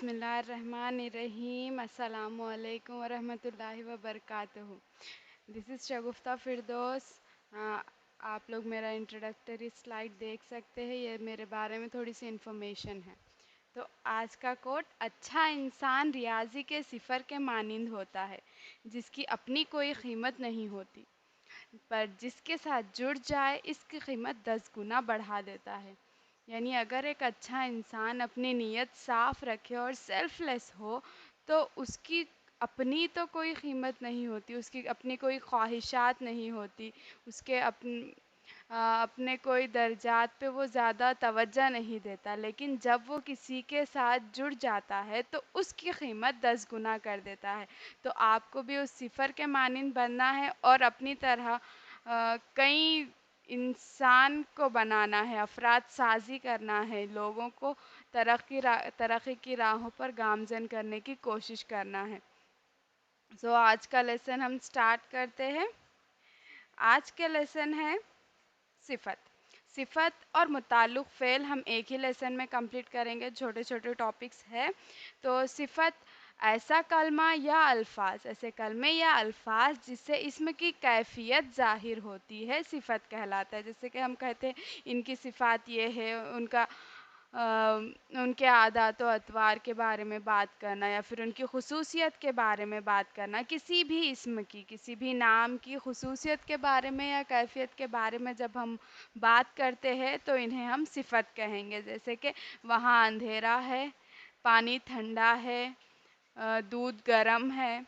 بسم اللہ الرحمن الرحیم السلام علیکم ورحمۃ اللہ وبرکاتہ. دس از شگفتہ فردوس. آپ لوگ میرا انٹروڈکٹری سلائیڈ دیکھ سکتے ہیں. یہ میرے بارے میں تھوڑی سی انفارمیشن ہے. تو آج کا کوٹ: اچھا انسان ریاضی کے صفر کے مانند ہوتا ہے جس کی اپنی کوئی قیمت نہیں ہوتی، پر جس کے ساتھ جڑ جائے اس کی قیمت 10 گنا بڑھا دیتا ہے. یعنی اگر ایک اچھا انسان اپنی نیت صاف رکھے اور سیلف لیس ہو تو اس کی اپنی تو کوئی قیمت نہیں ہوتی، اس کی اپنی کوئی خواہشات نہیں ہوتی، اس کے اپنے کوئی درجات پہ وہ زیادہ توجہ نہیں دیتا. لیکن جب وہ کسی کے ساتھ جڑ جاتا ہے تو اس کی قیمت 10 گنا کر دیتا ہے. تو آپ کو بھی اس صفر کے مانند بننا ہے اور اپنی طرح کئی انسان کو بنانا ہے، افراد سازی کرنا ہے، لوگوں کو ترقی کی راہوں پر گامزن کرنے کی کوشش کرنا ہے. آج کا لیسن ہم سٹارٹ کرتے ہیں. آج کا لیسن ہے صفت. صفت اور متعلق فعل ہم ایک ہی لیسن میں کمپلیٹ کریں گے. چھوٹے چھوٹے ٹاپکس ہے. تو صفت ایسا کلمہ یا الفاظ، ایسے کلمے یا الفاظ جس سے اسم کی کیفیت ظاہر ہوتی ہے صفت کہلاتا ہے. جیسے کہ ہم کہتے ہیں ان کی صفات یہ ہے، ان کے عادات و اطوار کے بارے میں بات کرنا یا پھر ان کی خصوصیت کے بارے میں بات کرنا. کسی بھی اسم کی، کسی بھی نام کی خصوصیت کے بارے میں یا کیفیت کے بارے میں جب ہم بات کرتے ہیں تو انہیں ہم صفت کہیں گے. جیسے کہ وہاں اندھیرا ہے، پانی ٹھنڈا ہے، دودھ گرم ہے،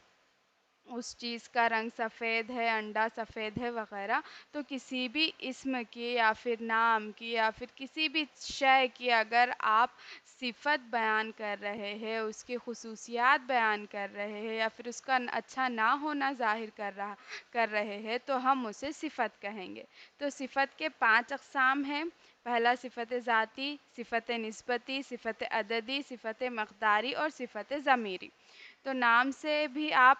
اس چیز کا رنگ سفید ہے، انڈا سفید ہے وغیرہ. تو کسی بھی اسم کی یا پھر نام کی یا پھر کسی بھی شے کی اگر آپ صفت بیان کر رہے ہیں، اس کی خصوصیات بیان کر رہے ہیں یا پھر اس کا اچھا نہ ہونا ظاہر کر رہے ہیں تو ہم اسے صفت کہیں گے. تو صفت کے 5 اقسام ہیں. پہلا صفت ذاتی، صفت نسبتی، صفت عددی، صفت مقداری اور صفت ضمیری. تو نام سے بھی آپ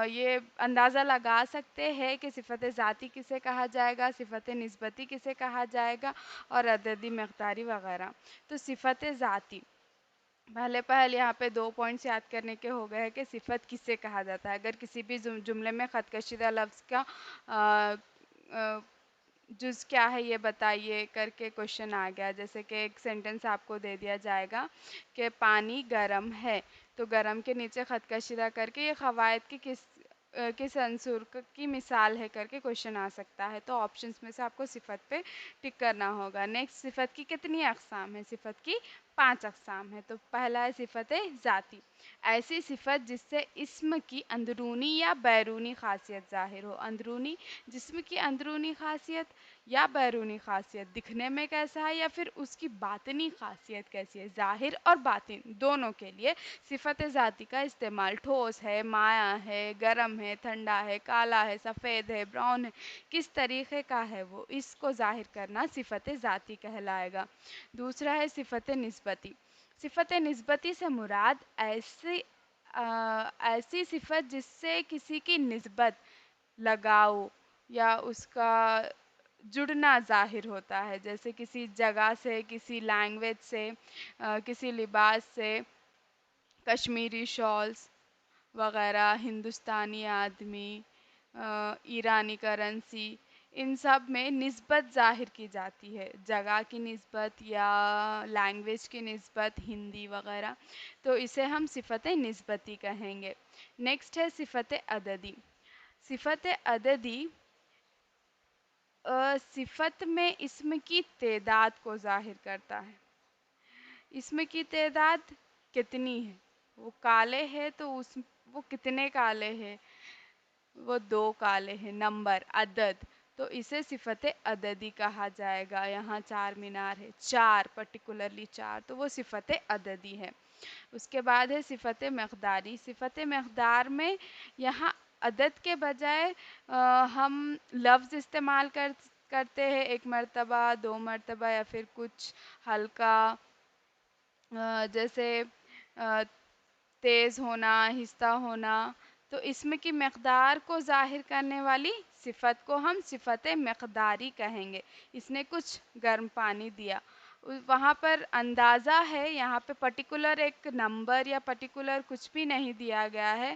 یہ اندازہ لگا سکتے ہیں کہ صفت ذاتی کسے کہا جائے گا، صفت نسبتی کسے کہا جائے گا اور عددی، مقداری وغیرہ. تو صفت ذاتی، پہلے یہاں پہ 2 پوائنٹس یاد کرنے کے ہو گئے ہیں کہ صفت کسے کہا جاتا ہے. اگر کسی بھی جملے میں خط کشیدہ لفظ کا جز کیا ہے یہ بتائیے کر کے کوشچن آ گیا. جیسے کہ ایک سینٹنس آپ کو دے دیا جائے گا کہ پانی گرم ہے، تو گرم کے نیچے خط کشیدہ کر کے یہ قواعد کی کس عنصر کی مثال ہے کر کے کوشچن آ سکتا ہے. تو آپشنس میں سے آپ کو صفت پہ ٹک کرنا ہوگا. نیکسٹ، صفت کی کتنی اقسام ہیں؟ صفت کی 5 اقسام ہیں. تو پہلا ہے صفت ذاتی، ایسی صفت جس سے اسم کی اندرونی یا بیرونی خاصیت ظاہر ہو. اندرونی، جسم کی اندرونی خاصیت یا بیرونی خاصیت، دکھنے میں کیسا ہے یا پھر اس کی باطنی خاصیت کیسی ہے. ظاہر اور باطن دونوں کے لیے صفت ذاتی کا استعمال. ٹھوس ہے، مائع ہے، گرم ہے، ٹھنڈا ہے، کالا ہے، سفید ہے، براؤن ہے، کس طریقے کا ہے وہ، اس کو ظاہر کرنا صفت ذاتی کہلائے گا. دوسرا ہے صفت نسبتی. صفت نسبتی سے مراد ایسی صفت جس سے کسی کی نسبت، لگاؤ یا اس کا جڑنا ظاہر ہوتا ہے. جیسے کسی جگہ سے، کسی لینگویج سے، کسی لباس سے، کشمیری شالز وغیرہ، ہندوستانی آدمی، ایرانی کرنسی، ان سب میں نسبت ظاہر کی جاتی ہے. جگہ کی نسبت یا لینگویج کی نسبت، ہندی وغیرہ. تو اسے ہم صفت نسبتی کہیں گے. نیکسٹ ہے صفت عددی. صفت عددی صفت میں اسم کی تعداد کو ظاہر کرتا ہے. اسم کی تعداد کتنی ہے، وہ کالے ہے تو وہ کتنے کالے ہیں، وہ 2 کالے ہیں. نمبر، عدد، تو اسے صفت عددی کہا جائے گا. یہاں 4 مینار ہے، 4 پرٹیکولرلی 4، تو وہ صفت عددی ہے. اس کے بعد ہے صفت مقداری. صفت مقدار میں یہاں عدد کے بجائے ہم لفظ استعمال کرتے ہیں، 1 مرتبہ، 2 مرتبہ یا پھر کچھ ہلکا، جیسے تیز ہونا، آہستہ ہونا. تو اسم کی مقدار کو ظاہر کرنے والی صفت کو ہم صفت مقداری کہیں گے. اس نے کچھ گرم پانی دیا، وہاں پر اندازہ ہے، یہاں پہ پرٹیکولر ایک نمبر یا پرٹیکولر کچھ بھی نہیں دیا گیا ہے.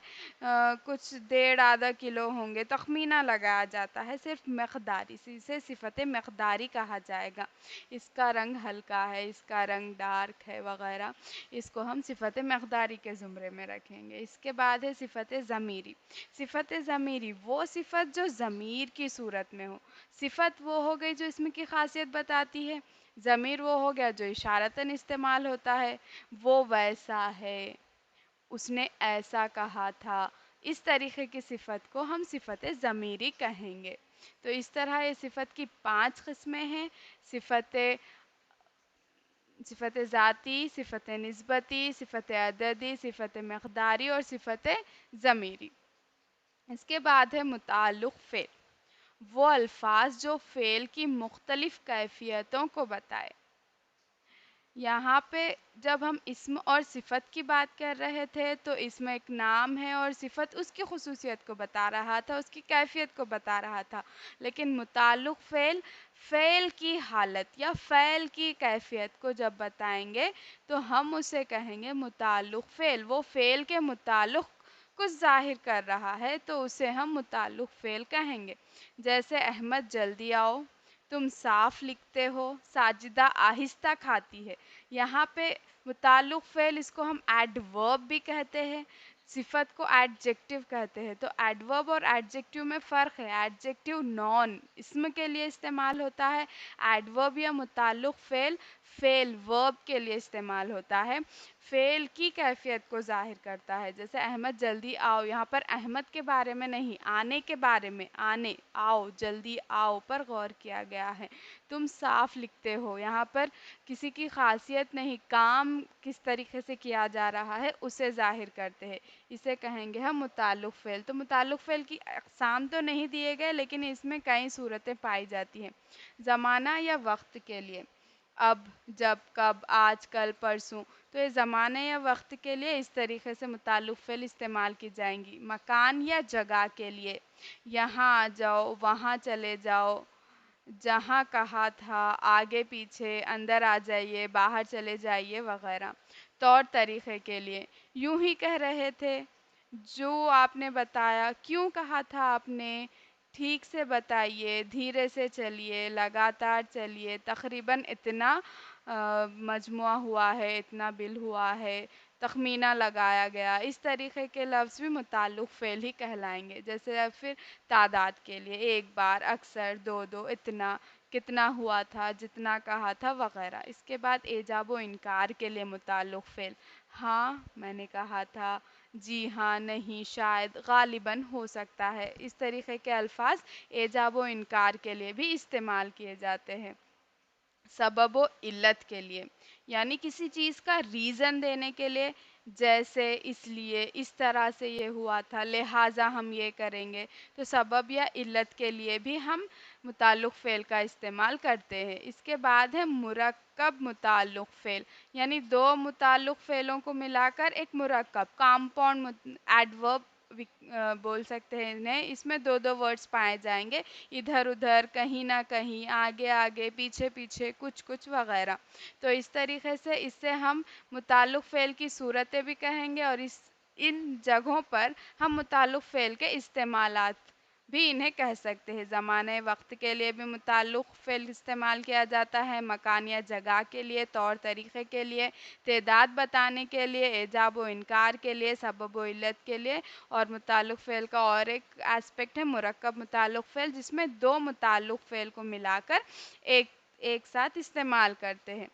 کچھ 1.5-1.5 کلو ہوں گے، تخمینہ لگایا جاتا ہے، صرف مقداری. اسے صفت مقداری کہا جائے گا. اس کا رنگ ہلکا ہے، اس کا رنگ ڈارک ہے وغیرہ، اس کو ہم صفت مقداری کے زمرے میں رکھیں گے. اس کے بعد ہے صفت ضمیری. صفت ضمیری وہ صفت جو ضمیر کی صورت میں ہو. صفت وہ ہو گئی جو اسم کی خاصیت بتاتی ہے، ضمیر وہ ہو گیا جو اشارتاً استعمال ہوتا ہے. وہ ویسا ہے، اس نے ایسا کہا تھا. اس طریقے کی صفت کو ہم صفت ضمیری کہیں گے. تو اس طرح یہ صفت کی 5 قسمیں ہیں: صفت ذاتی، صفت نسبتی، صفت عددی، صفت مقداری اور صفت ضمیری. اس کے بعد ہے متعلق فعل. وہ الفاظ جو فعل کی مختلف کیفیتوں کو بتائے. یہاں پہ جب ہم اسم اور صفت کی بات کر رہے تھے تو اسم ایک نام ہے اور صفت اس کی خصوصیت کو بتا رہا تھا، اس کی کیفیت کو بتا رہا تھا. لیکن متعلق فعل فعل کی حالت یا فعل کی کیفیت کو جب بتائیں گے تو ہم اسے کہیں گے متعلق فعل. وہ فعل کے متعلق کچھ ظاہر کر رہا ہے تو اسے ہم متعلق فعل کہیں گے. جیسے احمد جلدی آؤ، تم صاف لکھتے ہو، ساجدہ آہستہ کھاتی ہے. یہاں پہ متعلق فعل، اس کو ہم ایڈورب بھی کہتے ہیں، صفت کو ایڈجیکٹیو کہتے ہیں. تو ایڈورب اور ایڈجیکٹیو میں فرق ہے. ایڈجیکٹیو نون اسم کے لیے استعمال ہوتا ہے، ایڈورب یا متعلق فعل فعل ورب کے لیے استعمال ہوتا ہے، فعل کی کیفیت کو ظاہر کرتا ہے. جیسے احمد جلدی آؤ، یہاں پر احمد کے بارے میں نہیں، آنے کے بارے میں، آنے، آؤ، جلدی آؤ پر غور کیا گیا ہے. تم صاف لکھتے ہو، یہاں پر کسی کی خاصیت نہیں، کام کس طریقے سے کیا جا رہا ہے اسے ظاہر کرتے ہیں. اسے کہیں گے ہم متعلق فعل. تو متعلق فعل کی اقسام تو نہیں دیے گئے لیکن اس میں کئی صورتیں پائی جاتی ہیں. زمانہ یا وقت کے لیے، اب، جب، کب، آج، کل، پرسوں. تو یہ زمانے یا وقت کے لیے اس طریقے سے متعلق فعل استعمال کی جائیں گی. مکان یا جگہ کے لیے، یہاں آ جاؤ، وہاں چلے جاؤ، جہاں کہا تھا، آگے پیچھے، اندر آ جائیے، باہر چلے جائیے وغیرہ. طور طریقے کے لیے، یوں ہی کہہ رہے تھے، جو آپ نے بتایا، کیوں کہا تھا آپ نے، ٹھیک سے بتائیے، دھیرے سے چلیے، لگاتار چلیے، تقریباً اتنا مجموعہ ہوا ہے، اتنا بل ہوا ہے، تخمینہ لگایا گیا. اس طریقے کے لفظ بھی متعلق فعل ہی کہلائیں گے. جیسے پھر تعداد کے لیے، ایک بار، اکثر، دو دو، اتنا، کتنا ہوا تھا، جتنا کہا تھا وغیرہ. اس کے بعد ایجاب و انکار کے لیے متعلق فعل، ہاں میں نے کہا تھا، جی ہاں، نہیں، شاید، غالباً، ہو سکتا ہے. اس طریقے کے الفاظ ایجاب و انکار کے لیے بھی استعمال کیے جاتے ہیں. سبب و علت کے لیے، یعنی کسی چیز کا ریزن دینے کے لیے، جیسے اس لیے، اس طرح سے یہ ہوا تھا، لہٰذا ہم یہ کریں گے. تو سبب یا علت کے لیے بھی ہم متعلق فعل کا استعمال کرتے ہیں. اس کے بعد ہے مرکب متعلق فعل، یعنی دو متعلق فعلوں کو ملا کر ایک مرکب، کامپاؤنڈ ایڈورب بول سکتے ہیں انہیں. اس میں دو دو ورڈز پائے جائیں گے، ادھر ادھر، کہیں نہ کہیں، آگے آگے، پیچھے پیچھے، کچھ کچھ وغیرہ. تو اس طریقے سے اس سے ہم متعلق فعل کی صورتیں بھی کہیں گے اور ان جگہوں پر ہم متعلق فعل کے استعمالات بھی انہیں کہہ سکتے ہیں. زمانے وقت کے لیے بھی متعلق فعل استعمال کیا جاتا ہے، مکان یا جگہ کے لیے، طور طریقے کے لیے، تعداد بتانے کے لیے، ایجاب و انکار کے لیے، سبب و علت کے لیے. اور متعلق فعل کا اور ایک اسپیکٹ ہے مرکب متعلق فعل، جس میں دو متعلق فعل کو ملا کر ایک ساتھ استعمال کرتے ہیں.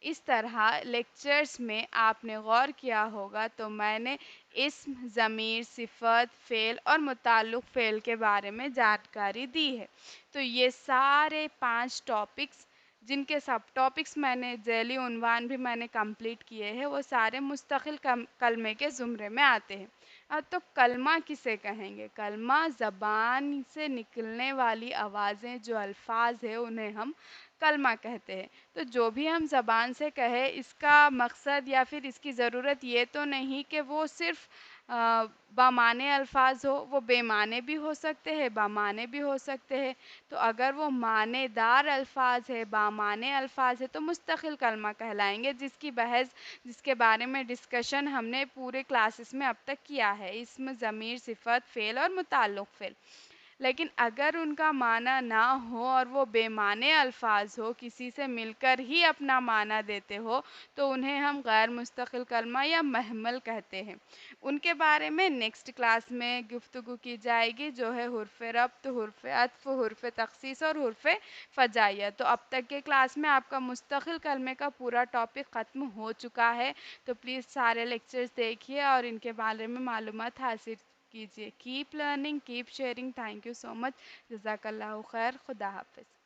اس طرح لیکچرز میں آپ نے غور کیا ہوگا تو میں نے اسم، ضمیر، صفت، فعل اور متعلق فعل کے بارے میں جانکاری دی ہے. تو یہ سارے 5 ٹاپکس، جن کے سب ٹاپکس میں نے ذیلی عنوان بھی میں نے کمپلیٹ کیے ہیں، وہ سارے مستقل کلمے کے زمرے میں آتے ہیں. تو کلمہ کسے کہیں گے؟ کلمہ زبان سے نکلنے والی آوازیں، جو الفاظ ہیں انہیں ہم کلمہ کہتے ہیں. تو جو بھی ہم زبان سے کہیں، اس کا مقصد یا پھر اس کی ضرورت یہ تو نہیں کہ وہ صرف بامعنی الفاظ ہو، وہ بے معنی بھی ہو سکتے ہیں، بامعنی بھی ہو سکتے ہیں۔ تو اگر وہ معنی دار الفاظ ہے، بامعنی الفاظ ہے، تو مستقل کلمہ کہلائیں گے، جس کی بحث، جس کے بارے میں ڈسکشن ہم نے پورے کلاسز میں اب تک کیا ہے، اسم، ضمیر، صفت، فعل اور متعلق فعل۔ لیکن اگر ان کا معنی نہ ہو اور وہ بے معنی الفاظ ہو، کسی سے مل کر ہی اپنا معنی دیتے ہو، تو انہیں ہم غیر مستقل کلمہ یا مہمل کہتے ہیں۔ ان کے بارے میں نیکسٹ کلاس میں گفتگو کی جائے گی، جو ہے حرف ربط، حرف عطف، حرف تخصیص اور حرف فجائیہ۔ تو اب تک کے کلاس میں آپ کا مستقل کلمے کا پورا ٹاپک ختم ہو چکا ہے، تو پلیز سارے لیکچرز دیکھیے اور ان کے بارے میں معلومات حاصل کیجیے۔ Keep learning, keep sharing. Thank you so much. جزاک اللہ خیر۔ خدا حافظ۔